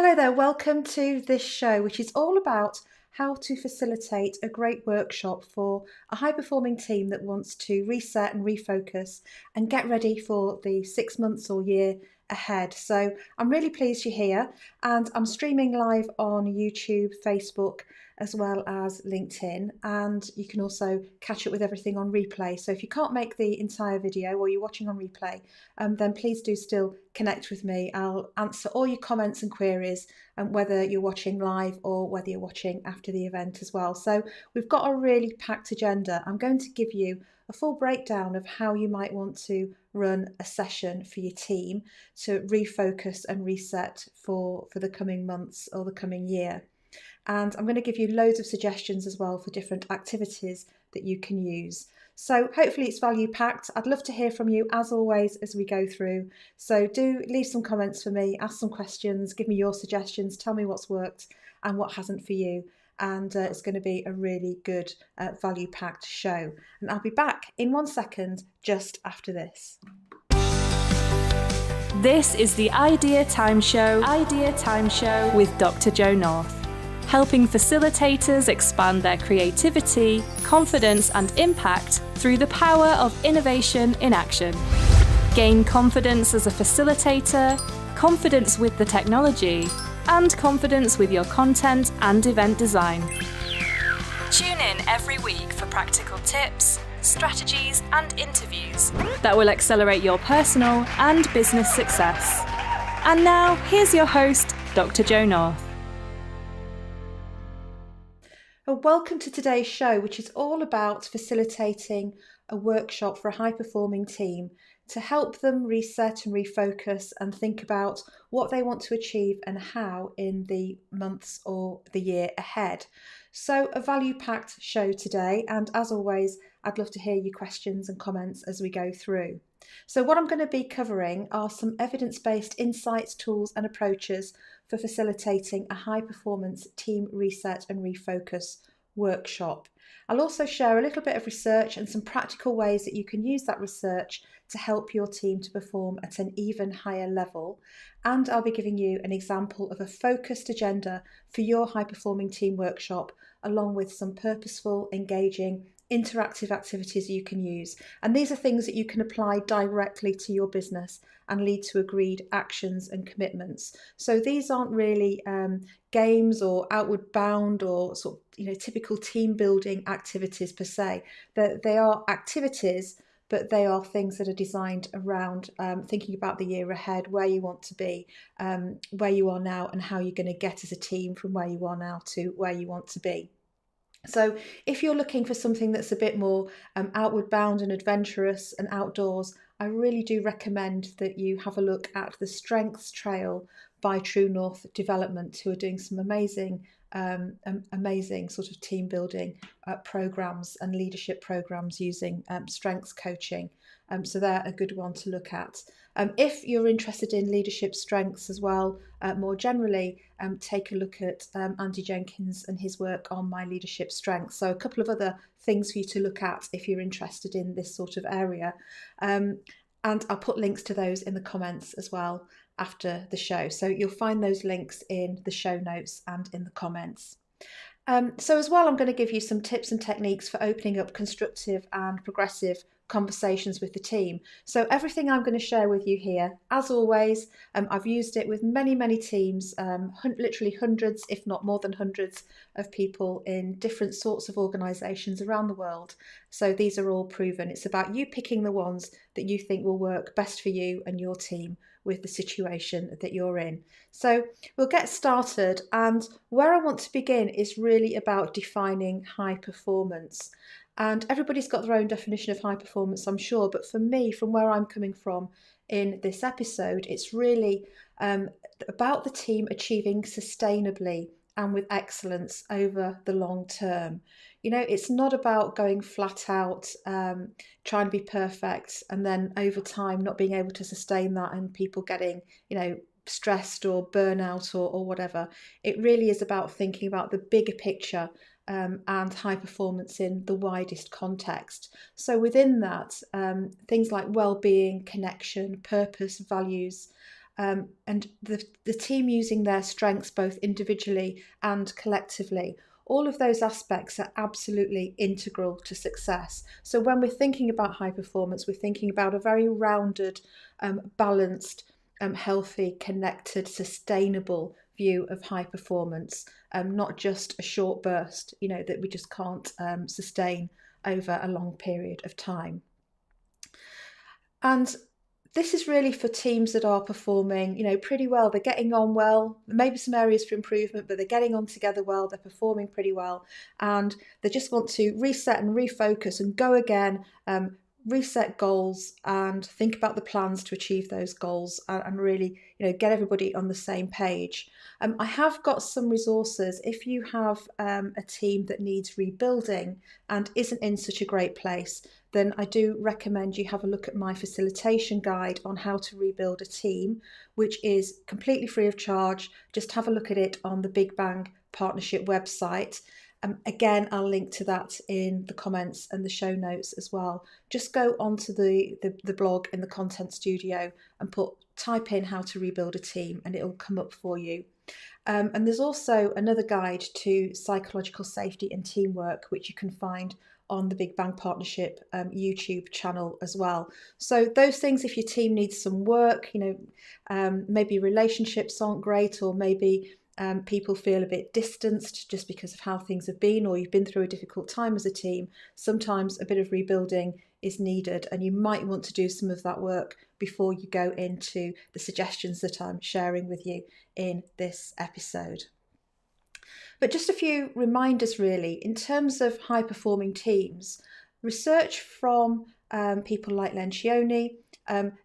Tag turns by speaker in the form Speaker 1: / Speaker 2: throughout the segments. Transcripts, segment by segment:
Speaker 1: Hello there, welcome to this show, which is all about how to facilitate a great workshop for a high-performing team that wants to reset and refocus and get ready for the 6 months or year ahead. So I'm really pleased you're here, and I'm streaming live on YouTube, Facebook, as well as LinkedIn, and you can also catch up with everything on replay. So if you can't make the entire video or you're watching on replay, then please do still connect with me. I'll answer all your comments and queries, whether you're watching live or whether you're watching after the event as well. So we've got a really packed agenda. I'm going to give you a full breakdown of how you might want to run a session for your team to refocus and reset for the coming months or the coming year. And I'm going to give you loads of suggestions as well for different activities that you can use. So hopefully it's value packed. I'd love to hear from you as always as we go through. So do leave some comments for me, ask some questions, give me your suggestions, tell me what's worked and what hasn't for you. And it's going to be a really good value packed show. And I'll be back in 1 second just after this.
Speaker 2: This is the Idea Time Show with Dr. Jo North, helping facilitators expand their creativity, confidence and impact through the power of innovation in action. Gain confidence as a facilitator, confidence with the technology, and confidence with your content and event design. Tune in every week for practical tips, strategies and interviews that will accelerate your personal and business success. And now, here's your host, Dr. Jo North.
Speaker 1: Welcome to today's show, which is all about facilitating a workshop for a high-performing team to help them reset and refocus and think about what they want to achieve and how in the months or the year ahead. So a value-packed show today, and as always, I'd love to hear your questions and comments as we go through. So what I'm going to be covering are some evidence-based insights, tools and approaches for facilitating a high-performance team reset and refocus workshop. I'll also share a little bit of research and some practical ways that you can use that research to help your team to perform at an even higher level. And I'll be giving you an example of a focused agenda for your high-performing team workshop, along with some purposeful, engaging, interactive activities you can use. And these are things that you can apply directly to your business and lead to agreed actions and commitments. So these aren't really games or outward bound or sort of typical team building activities per se. They are activities, but they are things that are designed around thinking about the year ahead, where you want to be, where you are now, and how you're going to get as a team from where you are now to where you want to be. So if you're looking for something that's a bit more outward bound and adventurous and outdoors, I really do recommend that you have a look at the Strengths Trail by True North Development, who are doing some amazing sort of team building programs and leadership programs using strengths coaching. So they're a good one to look at. If you're interested in leadership strengths as well, more generally, take a look at Andy Jenkins and his work on My Leadership Strengths. So a couple of other things for you to look at if you're interested in this sort of area. And I'll put links to those in the comments as well after the show. So you'll find those links in the show notes and in the comments. So as well, I'm going to give you some tips and techniques for opening up constructive and progressive conversations with the team. So everything I'm going to share with you here, as always, I've used it with many teams, literally hundreds, if not more than hundreds of people in different sorts of organisations around the world. So these are all proven. It's about you picking the ones that you think will work best for you and your team with the situation that you're in. So we'll get started, and where I want to begin is really about defining high performance. And everybody's got their own definition of high performance, I'm sure, but for me, from where I'm coming from in this episode, it's really about the team achieving sustainably and with excellence over the long term. It's not about going flat out, trying to be perfect, and then over time not being able to sustain that and people getting, stressed or burnout or whatever. It really is about thinking about the bigger picture and high performance in the widest context. So within that, things like well-being, connection, purpose, values, and the team using their strengths both individually and collectively. All of those aspects are absolutely integral to success. So when we're thinking about high performance, we're thinking about a very rounded, balanced, healthy, connected, sustainable view of high performance, not just a short burst, that we just can't sustain over a long period of time. And this is really for teams that are performing, pretty well. They're getting on well. Maybe some areas for improvement, but they're getting on together well. They're performing pretty well, and they just want to reset and refocus and go again. Reset goals and think about the plans to achieve those goals, and really, get everybody on the same page. I have got some resources if you have a team that needs rebuilding and isn't in such a great place. Then I do recommend you have a look at my facilitation guide on how to rebuild a team, which is completely free of charge. Just have a look at it on the Big Bang Partnership website. Again, I'll link to that in the comments and the show notes as well. Just go onto the blog in the Content Studio and type in how to rebuild a team, and it'll come up for you. And there's also another guide to psychological safety and teamwork, which you can find on the Big Bang Partnership YouTube channel as well. So those things, if your team needs some work, maybe relationships aren't great, or maybe people feel a bit distanced just because of how things have been, or you've been through a difficult time as a team, sometimes a bit of rebuilding is needed, and you might want to do some of that work before you go into the suggestions that I'm sharing with you in this episode. But just a few reminders really, in terms of high performing teams, research from people like Lencioni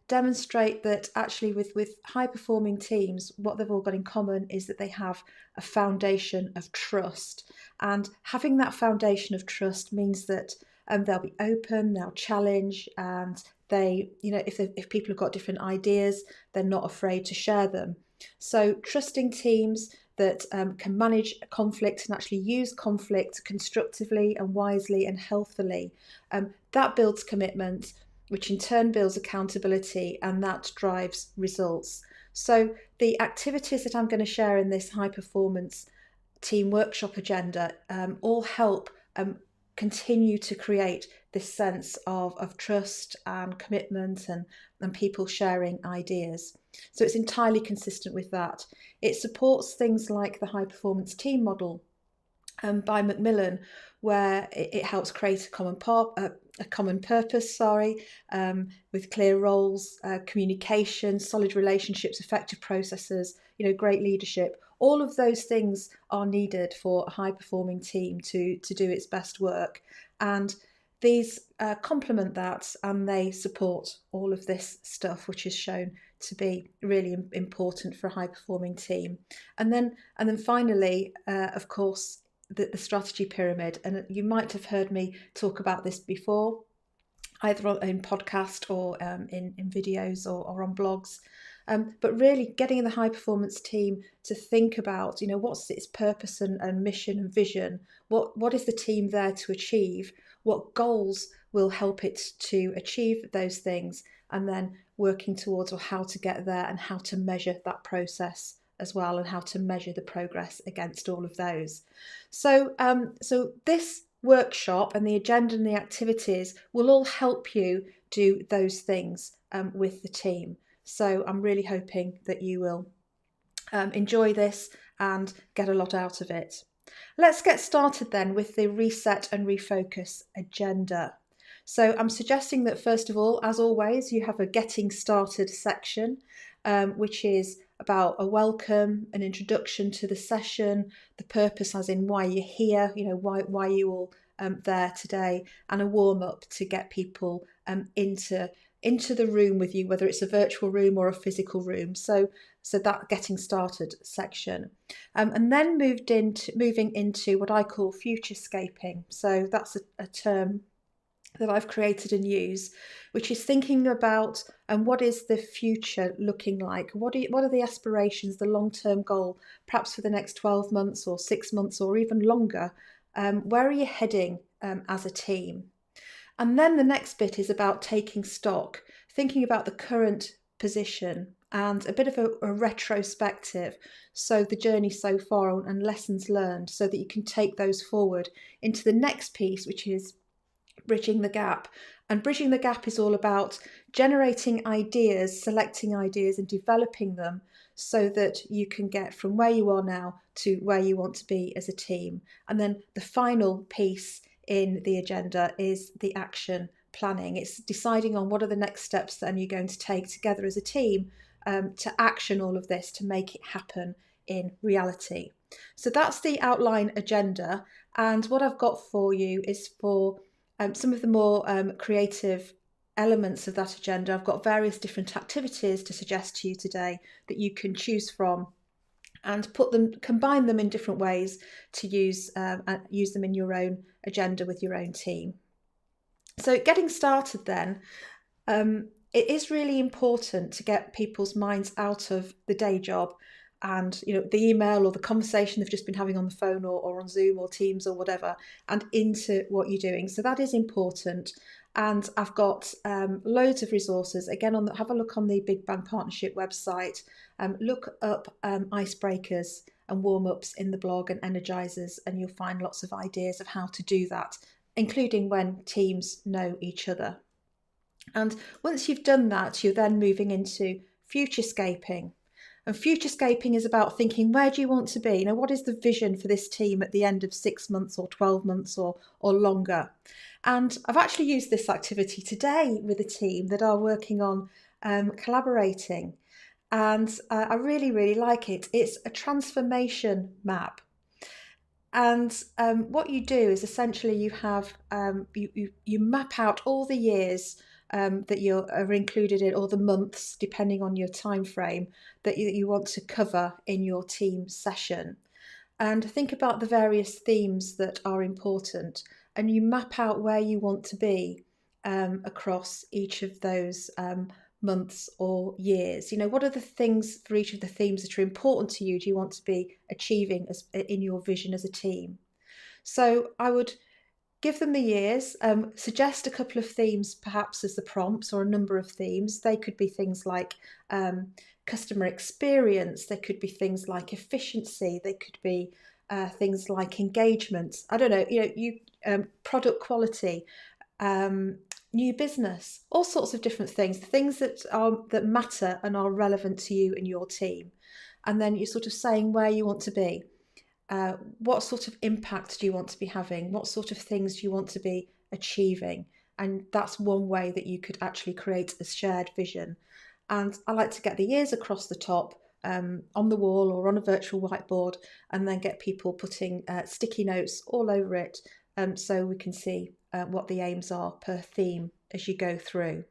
Speaker 1: demonstrate that actually with high performing teams, what they've all got in common is that they have a foundation of trust. And having that foundation of trust means that they'll be open, they'll challenge, and they, if people have got different ideas, they're not afraid to share them. So trusting teams that can manage conflict and actually use conflict constructively and wisely and healthily, that builds commitment, which in turn builds accountability, and that drives results. So the activities that I'm going to share in this high performance team workshop agenda all help continue to create this sense of trust and commitment and people sharing ideas. So it's entirely consistent with that. It supports things like the high performance team model by MacMillan, where it helps create a common purpose, with clear roles, communication, solid relationships, effective processes, great leadership. All of those things are needed for a high performing team to do its best work. And these complement that, and they support all of this stuff, which is shown to be really important for a high performing team. And then finally, of course, the strategy pyramid. And you might have heard me talk about this before, either in podcast or in videos or on blogs. But really getting the high performance team to think about, what's its purpose and mission and vision? What is the team there to achieve? What goals will help it to achieve those things? And then working towards how to get there and how to measure that process as well, and how to measure the progress against all of those. So this workshop and the agenda and the activities will all help you do those things with the team. So I'm really hoping that you will enjoy this and get a lot out of it. Let's get started then with the reset and refocus agenda. So I'm suggesting that first of all, as always, you have a getting started section, which is about a welcome, an introduction to the session, the purpose as in why you're here, why you all there today, and a warm up to get people into the room with you, whether it's a virtual room or a physical room. So that getting started section, and then moving into what I call future scaping. So that's a term that I've created and use, which is thinking about what is the future looking like? What are the aspirations, the long-term goal, perhaps for the next 12 months or 6 months or even longer? Where are you heading as a team? And then the next bit is about taking stock, thinking about the current position and a bit of a retrospective, so the journey so far and lessons learned, so that you can take those forward into the next piece, which is bridging the gap. And bridging the gap is all about generating ideas, selecting ideas and developing them so that you can get from where you are now to where you want to be as a team. And then the final piece in the agenda is the action planning. It's deciding on what are the next steps that you're going to take together as a team to action all of this to make it happen in reality. So that's the outline agenda. And what I've got for you is for some of the more creative elements of that agenda. I've got various different activities to suggest to you today that you can choose from and combine them in different ways to use them in your own agenda with your own team. So getting started then, it is really important to get people's minds out of the day job and the email or the conversation they've just been having on the phone or on Zoom or Teams or whatever, and into what you're doing. So that is important. And I've got loads of resources. Again, have a look on the Big Bang Partnership website. Look up icebreakers and warm-ups in the blog and energizers, and you'll find lots of ideas of how to do that, including when teams know each other. And once you've done that, you're then moving into futurescaping. And futurescaping is about thinking, where do you want to be? What is the vision for this team at the end of 6 months or 12 months or longer? And I've actually used this activity today with a team that are working on collaborating. And I really, really like it. It's a transformation map. And what you do is essentially you have you map out all the years that are included in, or the months, depending on your time frame, that you want to cover in your team session. And think about the various themes that are important, and you map out where you want to be across each of those months or years. What are the things for each of the themes that are important to you? Do you want to be achieving in your vision as a team? So I would give them the years, suggest a couple of themes perhaps as the prompts, or a number of themes. They could be things like customer experience, they could be things like efficiency, they could be things like engagement, I don't know, product quality, new business, all sorts of different things, things that matter and are relevant to you and your team. And then you're sort of saying where you want to be. What sort of impact do you want to be having? What sort of things do you want to be achieving? And that's one way that you could actually create a shared vision. And I like to get the years across the top on the wall or on a virtual whiteboard, and then get people putting sticky notes all over it so we can see what the aims are per theme as you go through.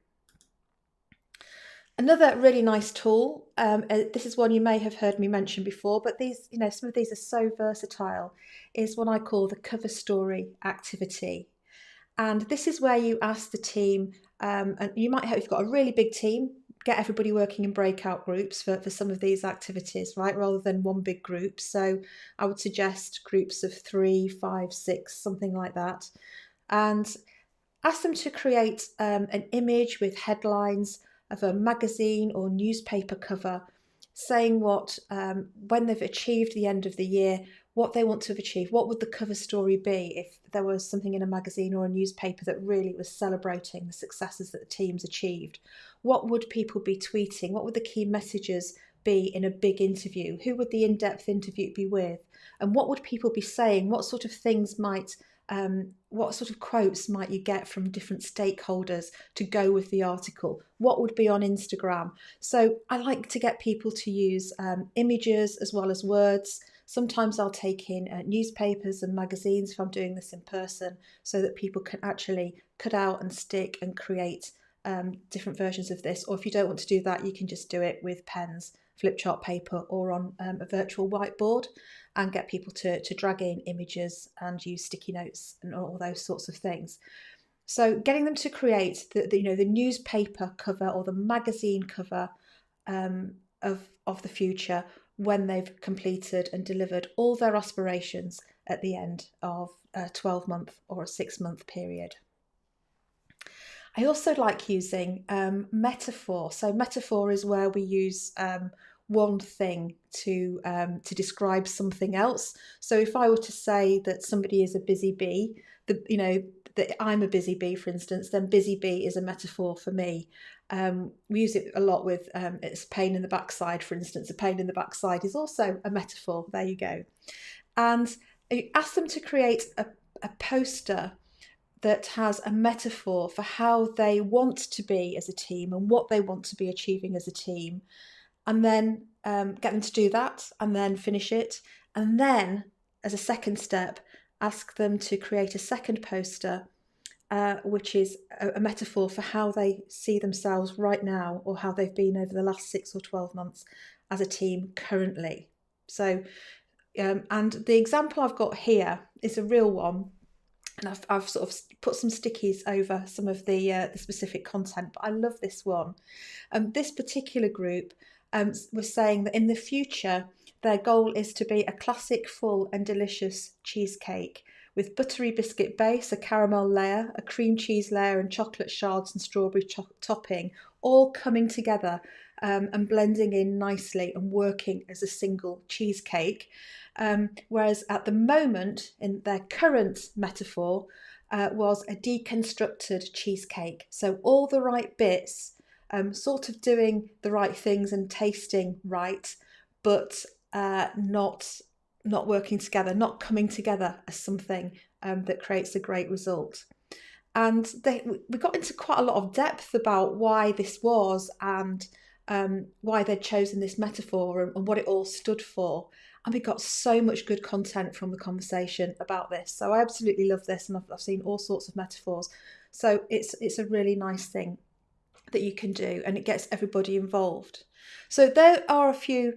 Speaker 1: Another really nice tool, this is one you may have heard me mention before, but these, some of these are so versatile, is what I call the cover story activity. And this is where you ask the team, and you might have, if you've got a really big team, get everybody working in breakout groups for some of these activities, right, rather than one big group. So I would suggest groups of 3, 5, 6, something like that. And ask them to create an image with headlines of a magazine or newspaper cover saying what, when they've achieved the end of the year, what they want to have achieved. What would the cover story be if there was something in a magazine or a newspaper that really was celebrating the successes that the team's achieved? What would people be tweeting? What would the key messages be in a big interview? Who would the in-depth interview be with? And what would people be saying? What sort of things what sort of quotes might you get from different stakeholders to go with the article? What would be on Instagram? So I like to get people to use images as well as words. Sometimes I'll take in newspapers and magazines if I'm doing this in person, so that people can actually cut out and stick and create different versions of this. Or if you don't want to do that, you can just do it with pens, flip chart paper, or on a virtual whiteboard, and get people to drag in images and use sticky notes and all those sorts of things. So getting them to create the newspaper cover or the magazine cover of the future when they've completed and delivered all their aspirations at the end of a 12-month or a 6-month period. I also like using metaphor. So metaphor is where we use one thing to describe something else. So if I were to say that somebody is a busy bee, that I'm a busy bee, for instance, then busy bee is a metaphor for me. We use it a lot with it's pain in the backside, for instance. A pain in the backside is also a metaphor. There you go. And you ask them to create a poster that has a metaphor for how they want to be as a team and what they want to be achieving as a team, and then get them to do that and then finish it. And then, as a second step, ask them to create a second poster, which is a metaphor for how they see themselves right now, or how they've been over the last 6 or 12 months as a team currently. So, and the example I've got here is a real one. And I've sort of put some stickies over some of the specific content, but I love this one. This particular group was saying that in the future, their goal is to be a classic, full and delicious cheesecake with buttery biscuit base, a caramel layer, a cream cheese layer, and chocolate shards and strawberry topping, all coming together and blending in nicely and working as a single cheesecake. Whereas at the moment, in their current metaphor, was a deconstructed cheesecake. So all the right bits, sort of doing the right things and tasting right, but not working together, not coming together as something that creates a great result. And we got into quite a lot of depth about why this was, and why they'd chosen this metaphor and what it all stood for. And we got so much good content from the conversation about this. So I absolutely love this, and I've seen all sorts of metaphors. So it's a really nice thing that you can do, and it gets everybody involved. So there are a few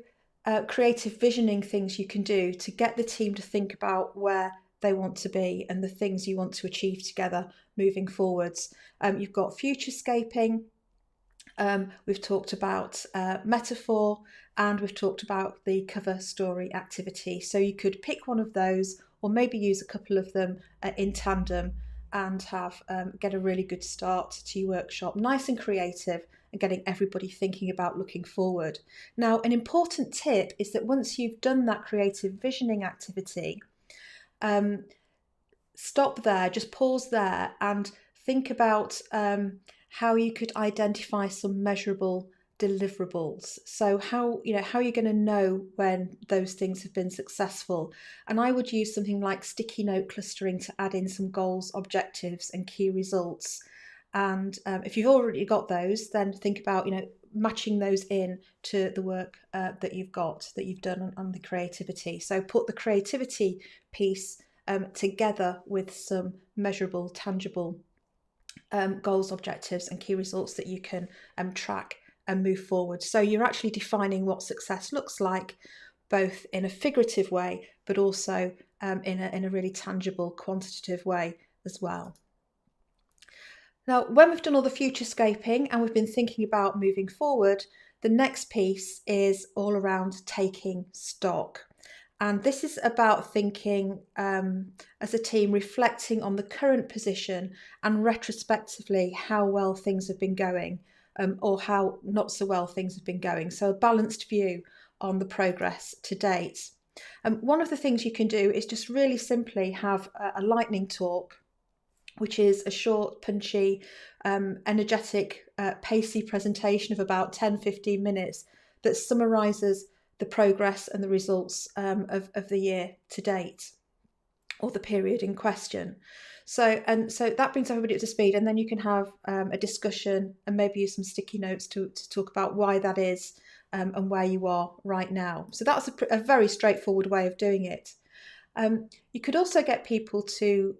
Speaker 1: creative visioning things you can do to get the team to think about where they want to be and the things you want to achieve together moving forwards. You've got future scaping. We've talked about metaphor, and we've talked about the cover story activity. So you could pick one of those, or maybe use a couple of them in tandem, and have get a really good start to your workshop, nice and creative, and getting everybody thinking about looking forward. Now, an important tip is that once you've done that creative visioning activity, stop there, just pause there, and think about how you could identify some measurable deliverables. So how are you going to know when those things have been successful? And I would use something like sticky note clustering to add in some goals, objectives, and key results. And if you've already got those, then think about matching those in to the work that you've done on the creativity. So put the creativity piece together with some measurable, tangible goals, objectives, and key results that you can track and move forward. So you're actually defining what success looks like, both in a figurative way, but also in a really tangible, quantitative way as well. Now, when we've done all the future scaping and we've been thinking about moving forward, the next piece is all around taking stock. And this is about thinking as a team, reflecting on the current position and retrospectively how well things have been going, or how not so well things have been going. So a balanced view on the progress to date. One of the things you can do is just really simply have a lightning talk, which is a short, punchy, energetic, pacey presentation of about 10-15 minutes that summarises the progress and the results of the year to date, or the period in question. So that brings everybody up to speed, and then you can have a discussion and maybe use some sticky notes to talk about why that is, and where you are right now. So that's a very straightforward way of doing it. You could also get people to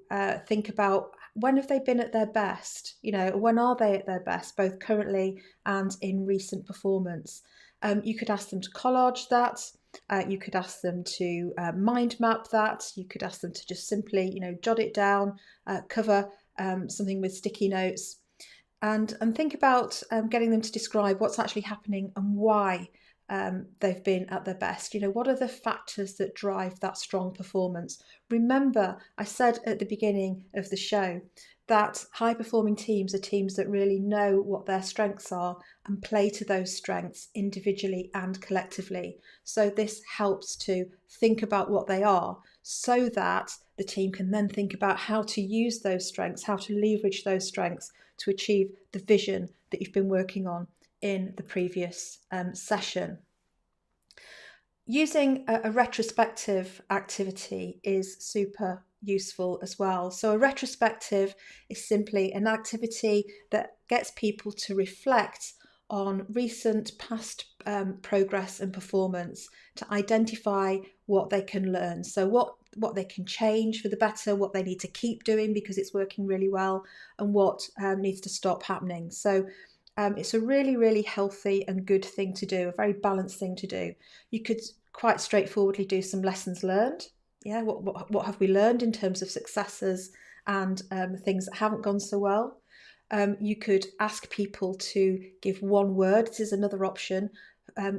Speaker 1: think about, when have they been at their best? When are they at their best, both currently and in recent performance? You could ask them to collage that. You could ask them to mind map that. You could ask them to just simply, jot it down, cover something with sticky notes, and think about getting them to describe what's actually happening and why they've been at their best. What are the factors that drive that strong performance? Remember, I said at the beginning of the show that high-performing teams are teams that really know what their strengths are and play to those strengths individually and collectively. So this helps to think about what they are so that the team can then think about how to use those strengths, how to leverage those strengths to achieve the vision that you've been working on in the previous session. Using a retrospective activity is super useful as well. So a retrospective is simply an activity that gets people to reflect on recent past progress and performance to identify what they can learn. So what they can change for the better, what they need to keep doing because it's working really well, and what needs to stop happening. So it's a really, really healthy and good thing to do, a very balanced thing to do. You could quite straightforwardly do some lessons learned. Yeah, what have we learned in terms of successes and things that haven't gone so well? You could ask people to give one word. This is another option.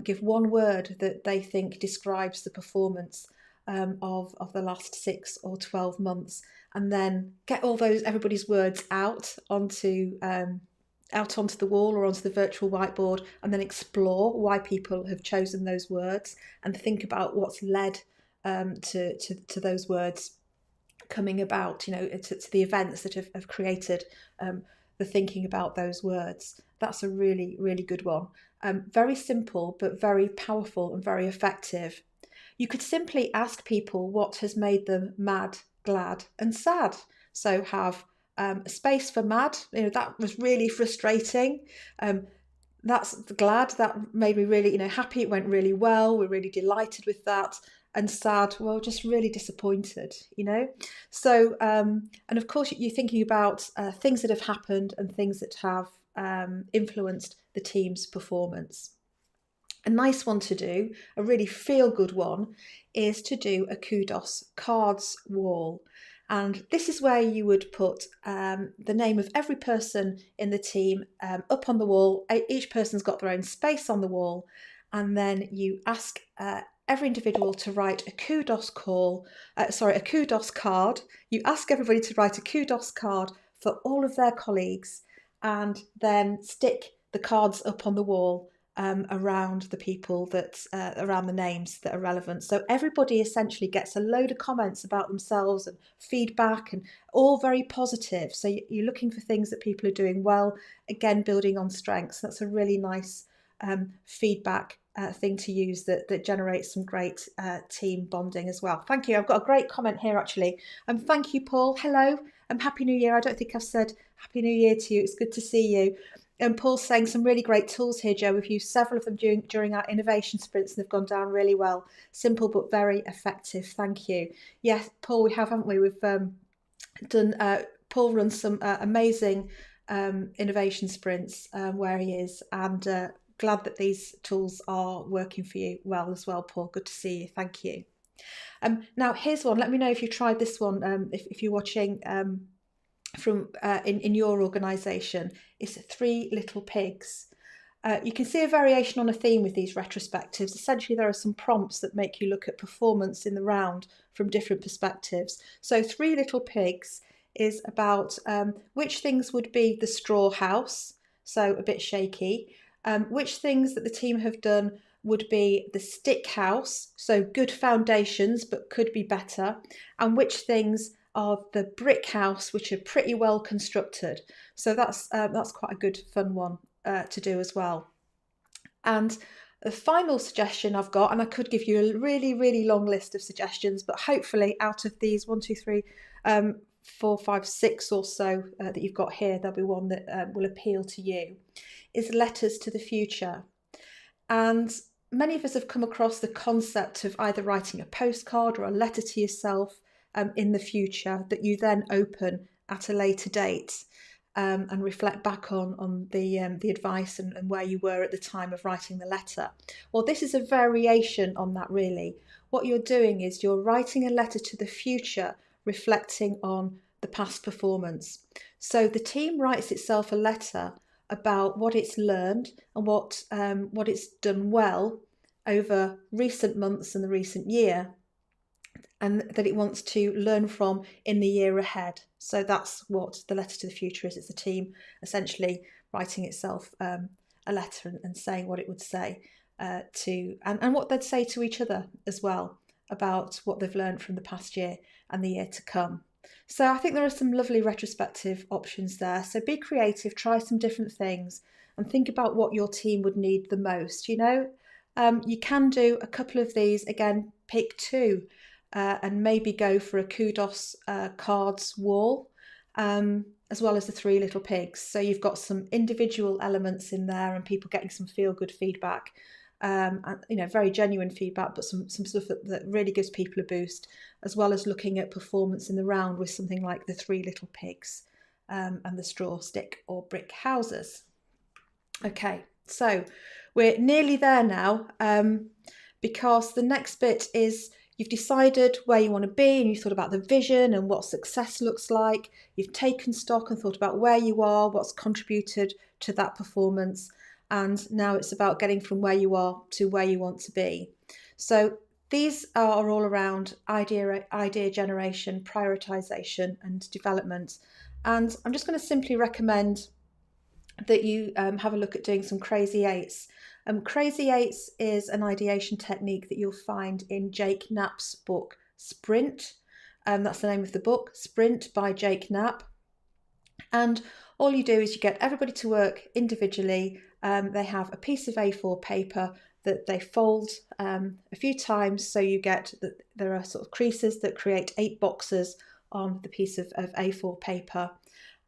Speaker 1: Give one word that they think describes the performance of the last 6 or 12 months, and then get everybody's words out onto the wall or onto the virtual whiteboard, and then explore why people have chosen those words and think about what's led to those words coming about, to the events that have created the thinking about those words. That's a really, really good one. Very simple, but very powerful and very effective. You could simply ask people what has made them mad, glad, and sad. So have a space for mad. That was really frustrating. That's glad. That made me really, happy. It went really well. We're really delighted with that. And sad, well, just really disappointed. So, and of course, you're thinking about things that have happened and things that have influenced the team's performance. A nice one to do, a really feel-good one, is to do a kudos cards wall. And this is where you would put the name of every person in the team up on the wall. Each person's got their own space on the wall. And then you ask every individual to write a kudos card. You ask everybody to write a kudos card for all of their colleagues, and then stick the cards up on the wall around the people around the names that are relevant. So everybody essentially gets a load of comments about themselves and feedback, and all very positive. So you're looking for things that people are doing well, again, building on strengths. That's a really nice feedback thing to use that generates some great team bonding as well. Thank you. I've got a great comment here actually. Thank you, Paul. Hello. Happy New Year. I don't think I've said Happy New Year to you. It's good to see you. And Paul's saying some really great tools here, Jo. We've used several of them during our innovation sprints and they've gone down really well. Simple but very effective. Thank you. Yes, Paul, we have, haven't we? We've done, Paul runs some amazing innovation sprints where he is, and glad that these tools are working for you well as well, Paul. Good to see you. Thank you. Now, here's one. Let me know if you tried this one, if you're watching from in your organisation. It's 3 Little Pigs. You can see a variation on a theme with these retrospectives. Essentially, there are some prompts that make you look at performance in the round from different perspectives. So 3 Little Pigs is about which things would be the straw house, so a bit shaky, which things that the team have done would be the stick house, so good foundations but could be better, and which things are the brick house, which are pretty well constructed. So that's quite a good fun one to do as well. And the final suggestion I've got, and I could give you a really, really long list of suggestions, but hopefully out of these 1, 2, 3, 4, 5, 6 or so that you've got here, there'll be one that will appeal to you, is letters to the future. And many of us have come across the concept of either writing a postcard or a letter to yourself in the future that you then open at a later date and reflect back on the advice and where you were at the time of writing the letter. Well, this is a variation on that, really. What you're doing is you're writing a letter to the future reflecting on the past performance. So the team writes itself a letter about what it's learned and what it's done well over recent months and the recent year. and that it wants to learn from in the year ahead. So that's what the letter to the future is. It's the team essentially writing itself a letter and saying what it would say and what they'd say to each other as well about what they've learned from the past year and the year to come. So I think there are some lovely retrospective options there. So be creative, try some different things, and think about what your team would need the most. You can do a couple of these. Again, pick two. And maybe go for a kudos cards wall, as well as the three little pigs. So you've got some individual elements in there and people getting some feel-good feedback, and very genuine feedback, but some stuff that really gives people a boost, as well as looking at performance in the round with something like the three little pigs and the straw, stick or brick houses. Okay, so we're nearly there now, because the next bit is you've decided where you want to be and you've thought about the vision and what success looks like. You've taken stock and thought about where you are, what's contributed to that performance. And now it's about getting from where you are to where you want to be. So these are all around idea generation, prioritization and development. And I'm just going to simply recommend that you have a look at doing some crazy eights. Crazy eights is an ideation technique that you'll find in Jake Knapp's book, Sprint. That's the name of the book, Sprint by Jake Knapp. And all you do is you get everybody to work individually. They have a piece of A4 paper that they fold a few times. So you get that there are sort of creases that create 8 boxes on the piece of A4 paper.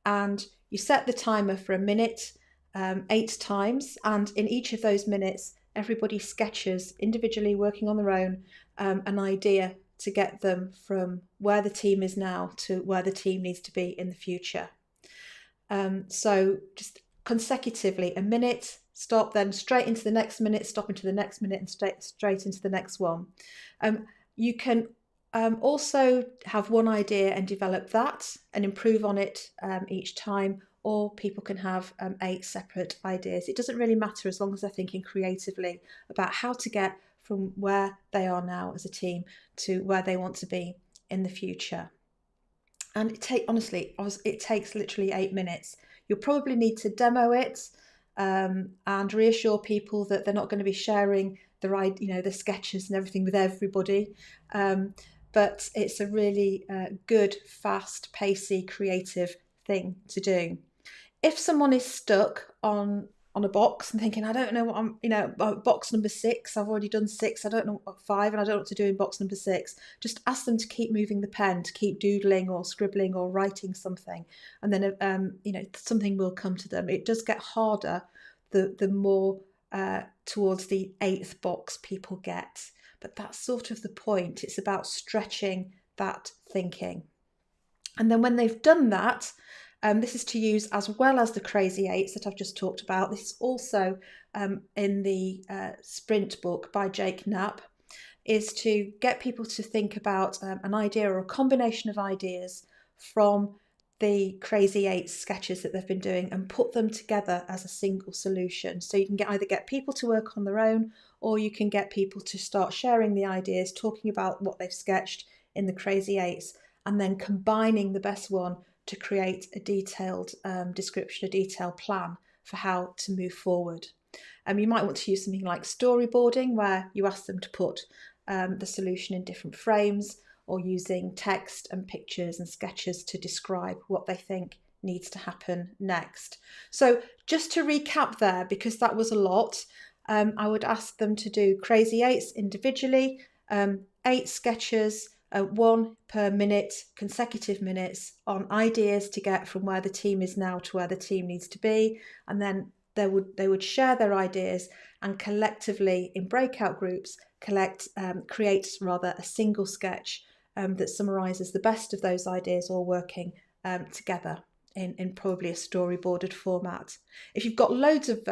Speaker 1: And you set the timer for a minute, 8 times, and in each of those minutes, everybody sketches individually, working on their own, an idea to get them from where the team is now to where the team needs to be in the future. So just consecutively, a minute, stop, then straight into the next minute, stop into the next minute, and straight into the next one. You can also have one idea and develop that and improve on it each time, or people can have 8 separate ideas. It doesn't really matter as long as they're thinking creatively about how to get from where they are now as a team to where they want to be in the future. And it takes literally 8 minutes. You'll probably need to demo it and reassure people that they're not going to be sharing the sketches and everything with everybody. But it's a really good, fast, pacey, creative thing to do. If someone is stuck on a box and thinking, I don't know what box number 6, I've already done 6, I don't know what 5, and I don't know what to do in box number 6, just ask them to keep moving the pen, to keep doodling or scribbling or writing something, and then something will come to them. It does get harder the more towards the 8th box people get. But that's sort of the point. It's about stretching that thinking. And then when they've done that, this is to use as well as the crazy eights that I've just talked about. This is also in the Sprint book by Jake Knapp, is to get people to think about an idea or a combination of ideas from the crazy eight sketches that they've been doing and put them together as a single solution. So you can either get people to work on their own, or you can get people to start sharing the ideas, talking about what they've sketched in the crazy eights, and then combining the best one to create a detailed description, a detailed plan for how to move forward. You might want to use something like storyboarding, where you ask them to put the solution in different frames, or using text and pictures and sketches to describe what they think needs to happen next. So just to recap there, because that was a lot, I would ask them to do crazy eights individually, 8 sketches, 1 per minute, consecutive minutes, on ideas to get from where the team is now to where the team needs to be. And then they would share their ideas and collectively in breakout groups create a single sketch that summarises the best of those ideas all working together in probably a storyboarded format. If you've got loads of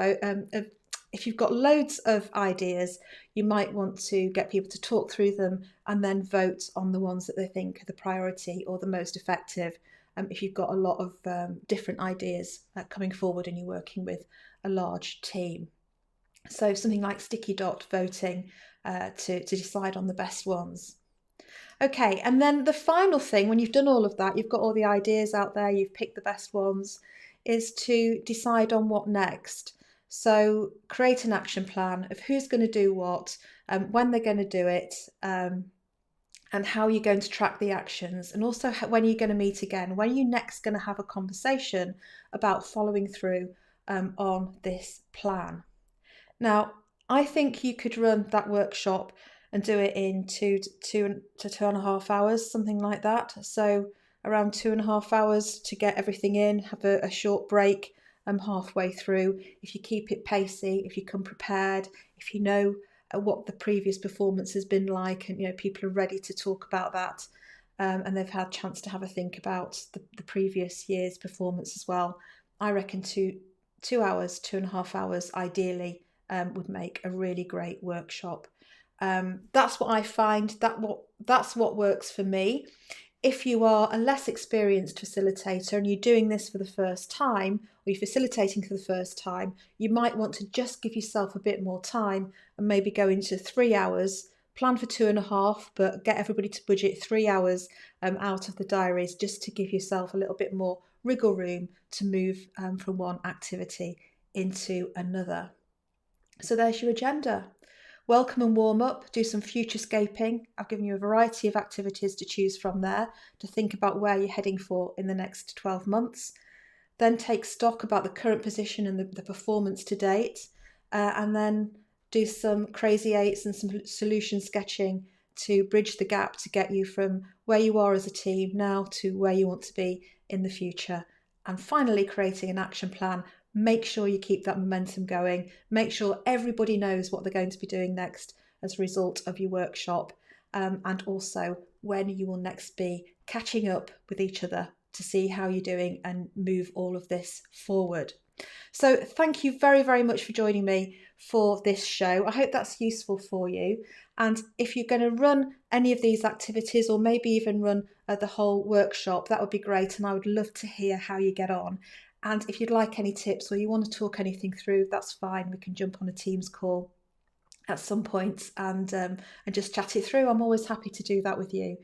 Speaker 1: ideas, you might want to get people to talk through them and then vote on the ones that they think are the priority or the most effective. If you've got a lot of different ideas coming forward and you're working with a large team. So something like sticky dot voting to decide on the best ones. Okay, and then the final thing, when you've done all of that, you've got all the ideas out there, you've picked the best ones, is to decide on what next. So create an action plan of who's going to do what, when they're going to do it, and how you're going to track the actions, and also when you're going to meet again, when you're next going to have a conversation about following through on this plan. Now, I think you could run that workshop and do it in 2.5 hours, something like that. So around 2.5 hours to get everything in, have a short break halfway through. If you keep it pacey, if you come prepared, if you know what the previous performance has been like, and people are ready to talk about that, and they've had a chance to have a think about the previous year's performance as well. I reckon 2 hours, 2.5 hours ideally would make a really great workshop. That's what I find, that's what works for me. If you are a less experienced facilitator and you're doing this for the first time, or you're facilitating for the first time, you might want to just give yourself a bit more time and maybe go into 3 hours, plan for 2.5, but get everybody to budget 3 hours out of the diaries, just to give yourself a little bit more wriggle room to move from one activity into another. So there's your agenda. Welcome and warm up, do some future scaping. I've given you a variety of activities to choose from there to think about where you're heading for in the next 12 months. Then take stock about the current position and the performance to date, and then do some crazy eights and some solution sketching to bridge the gap to get you from where you are as a team now to where you want to be in the future. And finally, creating an action plan. Make sure you keep that momentum going. Make sure everybody knows what they're going to be doing next as a result of your workshop, and also when you will next be catching up with each other to see how you're doing and move all of this forward. So thank you very, very much for joining me for this show. I hope that's useful for you. And if you're going to run any of these activities, or maybe even run the whole workshop, that would be great. And I would love to hear how you get on. And if you'd like any tips, or you want to talk anything through, that's fine. We can jump on a Teams call at some point and just chat it through. I'm always happy to do that with you.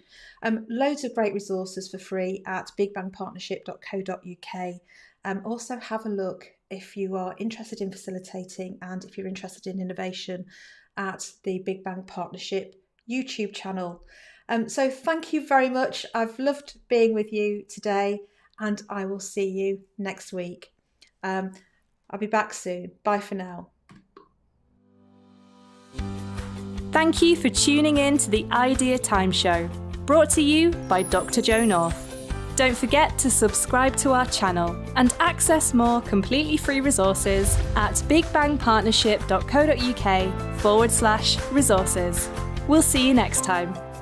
Speaker 1: Loads of great resources for free at bigbangpartnership.co.uk. Also have a look, if you are interested in facilitating and if you're interested in innovation, at the Big Bang Partnership YouTube channel. So thank you very much. I've loved being with you today, and I will see you next week. I'll be back soon. Bye for now.
Speaker 2: Thank you for tuning in to the Idea Time Show, brought to you by Dr. Jo North. Don't forget to subscribe to our channel and access more completely free resources at bigbangpartnership.co.uk/resources. We'll see you next time.